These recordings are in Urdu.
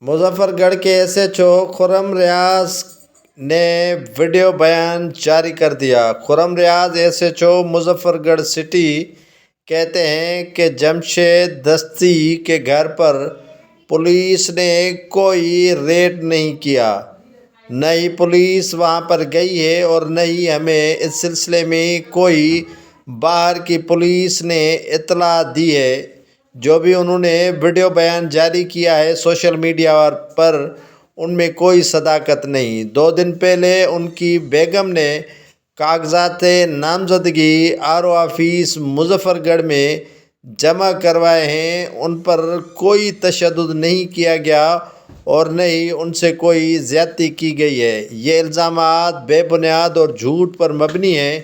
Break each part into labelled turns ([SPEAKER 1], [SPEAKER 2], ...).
[SPEAKER 1] مظفر گڑھ کے ایس ایچ او خرم ریاض نے ویڈیو بیان جاری کر دیا۔ خرم ریاض ایس ایچ او مظفر گڑھ سٹی کہتے ہیں کہ جمشید دستی کے گھر پر پولیس نے کوئی ریڈ نہیں کیا، نہ ہی پولیس وہاں پر گئی ہے اور نہ ہی ہمیں اس سلسلے میں کوئی باہر کی پولیس نے اطلاع دی ہے۔ جو بھی انہوں نے ویڈیو بیان جاری کیا ہے سوشل میڈیا پر، ان میں کوئی صداقت نہیں۔ 2 دن پہلے ان کی بیگم نے کاغذات نامزدگی آر او آفس مظفر گڑھ میں جمع کروائے ہیں۔ ان پر کوئی تشدد نہیں کیا گیا اور نہ ہی ان سے کوئی زیادتی کی گئی ہے۔ یہ الزامات بے بنیاد اور جھوٹ پر مبنی ہیں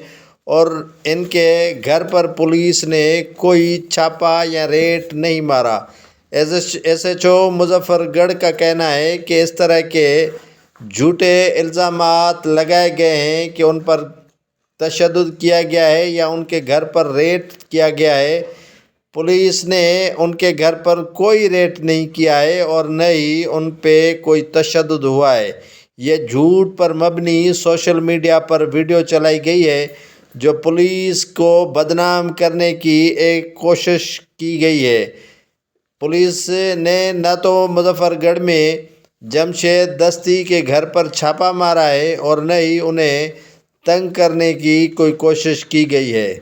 [SPEAKER 1] اور ان کے گھر پر پولیس نے کوئی چھاپا یا ریڈ نہیں مارا۔ ایس ایچ او مظفر گڑھ کا کہنا ہے کہ اس طرح کے جھوٹے الزامات لگائے گئے ہیں کہ ان پر تشدد کیا گیا ہے یا ان کے گھر پر ریڈ کیا گیا ہے۔ پولیس نے ان کے گھر پر کوئی ریڈ نہیں کیا ہے اور نہ ہی ان پہ کوئی تشدد ہوا ہے۔ یہ جھوٹ پر مبنی سوشل میڈیا پر ویڈیو چلائی گئی ہے جو پولیس کو بدنام کرنے کی ایک کوشش کی گئی ہے۔ پولیس نے نہ تو مظفر گڑھ میں جمشید دستی کے گھر پر چھاپا مارا ہے اور نہ ہی انہیں تنگ کرنے کی کوئی کوشش کی گئی ہے۔